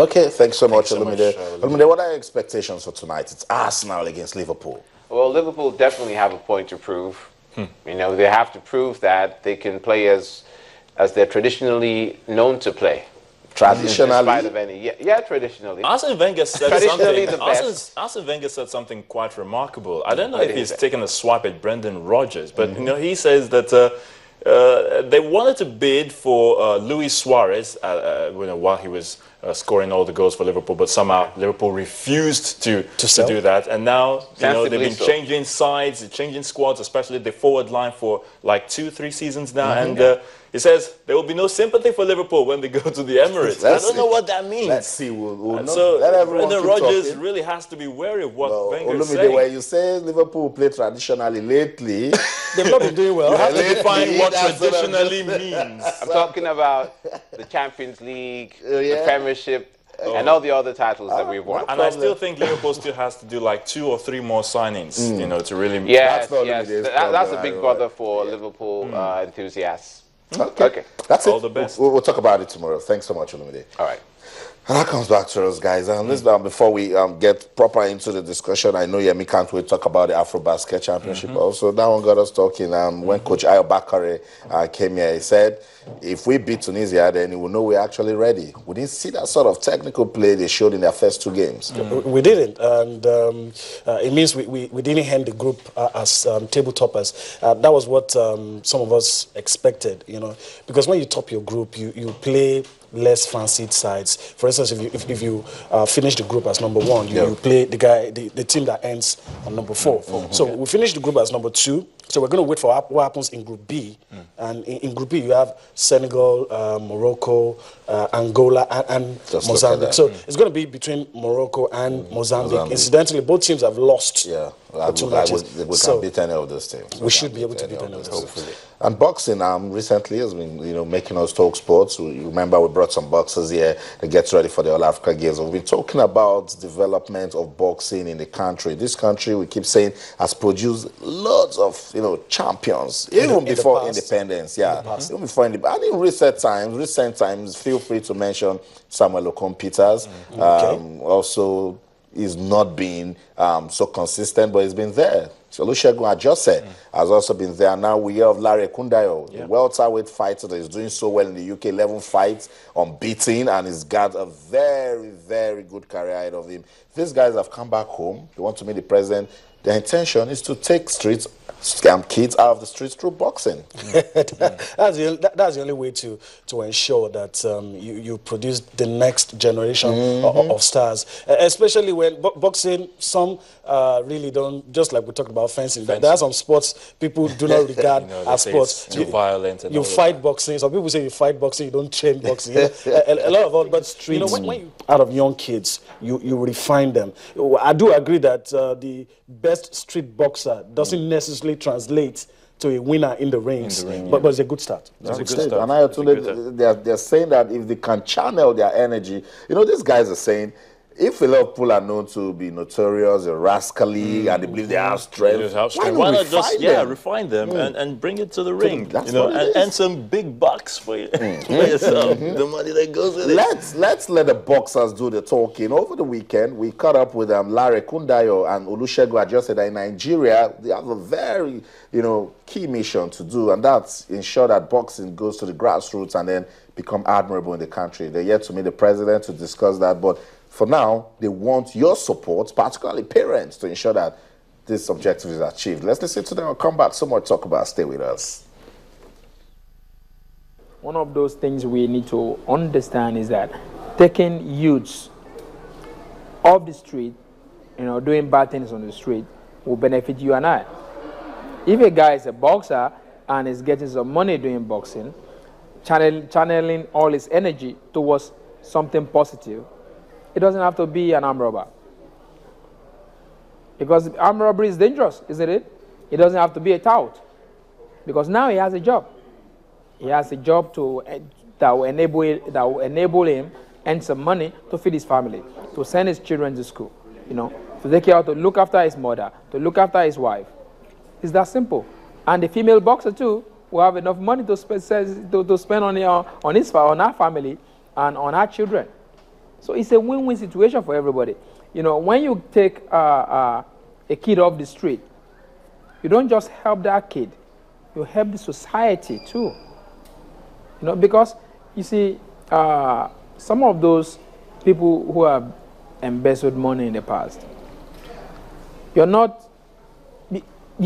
Okay, thanks so much, so Olumide. much, Olumide, what are your expectations for tonight? It's Arsenal against Liverpool. Well, Liverpool definitely have a point to prove. You know, they have to prove that they can play as they're traditionally known to play. Traditionally? In spite of any, yeah, traditionally. Arsene Wenger said Traditionally something. the best. Arsene Wenger said something quite remarkable. I don't know if he's taken a swipe at Brendan Rodgers, but you know, he says that they wanted to bid for Luis Suarez while he was scoring all the goals for Liverpool, but somehow Liverpool refused to do that. And now, you know, they've been changing sides, changing squads, especially the forward line for like 2-3 seasons now. And he says there will be no sympathy for Liverpool when they go to the Emirates. I don't know what that means. Let's see. We'll so Brendan Rodgers talking. really has to be wary of what Wenger is Olumide, saying. when you say Liverpool play traditionally lately, they've not been doing well. You have to define what traditionally means. I'm talking about the Champions League, the Premiership, and all the other titles that we've won. And I still think Liverpool still has to do like 2 or 3 more signings, you know, to really... Yes, that's a big brother for Liverpool enthusiasts. Okay. That's all it. the best. We'll talk about it tomorrow. Thanks so much, Olumide. All right. And that comes back to us, guys. And before we get proper into the discussion, I know Yemi can't wait to talk about the AfroBasket Championship. Also, that one got us talking. When Coach Ayo Bakare came here, he said, if we beat Tunisia, then we know we're actually ready. We didn't see that sort of technical play they showed in their first 2 games. We didn't, and it means we didn't hand the group as table toppers. That was what some of us expected, you know, because when you top your group, you play less fancied sides. For instance, if you finish the group as number 1, you play the team that ends on number 4. So we finished the group as number 2. So we're going to wait for what happens in Group B. And in Group B, you have Senegal, Morocco, Angola, and Mozambique. So it's going to be between Morocco and Mozambique. Incidentally, both teams have lost. We can beat any of those teams. We should be able to beat any of those, hopefully. And boxing recently has been, you know, making us talk sports. You remember we brought some boxers here to get ready for the All Africa Games. We've been talking about development of boxing in the country. This country, we keep saying, has produced lots of, you know, champions even before independence. Even before and in recent times, feel free to mention Samuel Okon Peters. Also, he's not been so consistent, but he's been there. So Olusegun Ajose has also been there. Now we hear of Larry Kundayo, the welterweight fighter that is doing so well in the UK, 11 fights, unbeaten, and he's got a very, very good career ahead of him. These guys have come back home. They want to meet the president. Their intention is to take kids out of the streets through boxing. That's the only way to ensure that you produce the next generation of stars. Especially when boxing, some really don't, just like we talked about fencing. There are some sports people do not regard as sports. Too violent. And you fight boxing. Some people say you fight boxing, you don't train boxing. You know, a lot of but you know, when you out of young kids, you refine them. I do agree that the best street boxer doesn't necessarily translate to a winner in the rings, but it's a good start. It's a good start. And I told they're saying that if they can channel their energy, you know, these guys are saying, if a lot of people are known to be notorious or rascally and they believe they have strength, why not just refine them and bring it to the ring, you know, and some big bucks for yourself, the money that goes with it. Let's let the boxers do the talking. Over the weekend, we caught up with Larry Kundayo and Olusegun Ajose that in Nigeria, they have a very, you know, key mission to do, and that's ensure that boxing goes to the grassroots and then become admirable in the country. They're yet to meet the president to discuss that, but for now, they want your support, particularly parents, to ensure that this objective is achieved. Let's listen to them. I'll come back. Some more talk about. Stay with us. One of those things we need to understand is that taking youths off the street, you know, doing bad things on the street will benefit you and I. If a guy is a boxer and is getting some money doing boxing, channeling all his energy towards something positive, it doesn't have to be an armed robber. Because armed robbery is dangerous, isn't it? It doesn't have to be a tout. Because now he has a job. He has a job that will enable him earn some money to feed his family, to send his children to school, you know, to take care, to look after his mother, to look after his wife. It's that simple. And the female boxer too will have enough money to spend on our family and on our children. So it's a win-win situation for everybody. You know, when you take a kid off the street, you don't just help that kid, you help the society too. You know, because you see, some of those people who have embezzled money in the past, you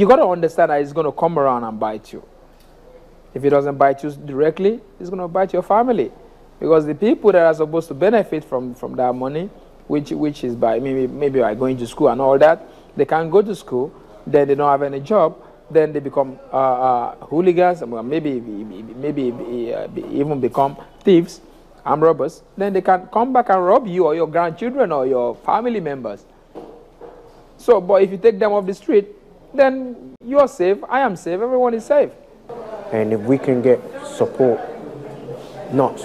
got to understand that it's going to come around and bite you. If it doesn't bite you directly, it's going to bite your family. Because the people that are supposed to benefit from that money, which is by maybe by going to school and all that, they can't go to school, then they don't have any job, then they become hooligans, maybe even become thieves, armed robbers. Then they can come back and rob you or your grandchildren or your family members. So, but if you take them off the street, then you're safe, I am safe, everyone is safe. And if we can get support, not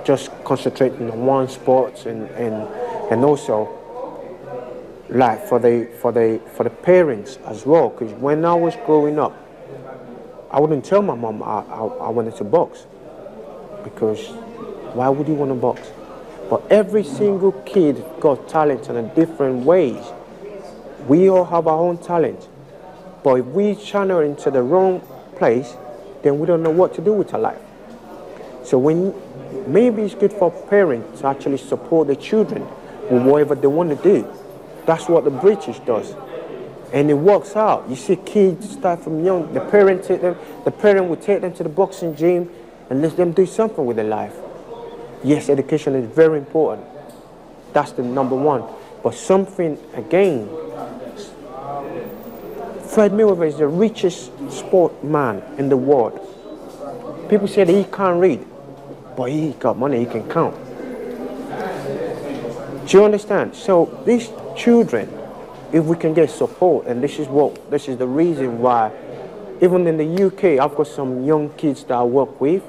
just concentrating on one sport, and also like for the parents as well. Because when I was growing up, I wouldn't tell my mom I wanted to box, because why would you want to box? But every single kid got talent in different ways. We all have our own talent, but if we channel into the wrong place, then we don't know what to do with our life. So maybe it's good for parents to actually support the children with whatever they want to do. That's what the British does, and it works out. You see kids start from young. The parent will take them to the boxing gym and let them do something with their life. Yes, education is very important. That's the number one. But something again. Floyd Mayweather is the richest sportsman in the world. People say that he can't read, but he got money, he can count. Do you understand? So these children, if we can get support, and this is the reason why, even in the UK, I've got some young kids that I work with,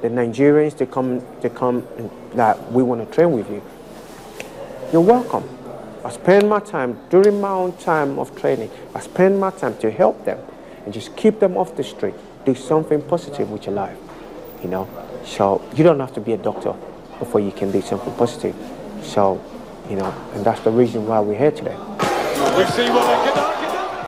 the Nigerians, they come and that we want to train with you. You're welcome. I spend my time, during my own time of training, I spend my time to help them and just keep them off the street. Do something positive with your life, you know. So you don't have to be a doctor before you can do something positive. So, you know, and that's the reason why we're here today. We see what they can do.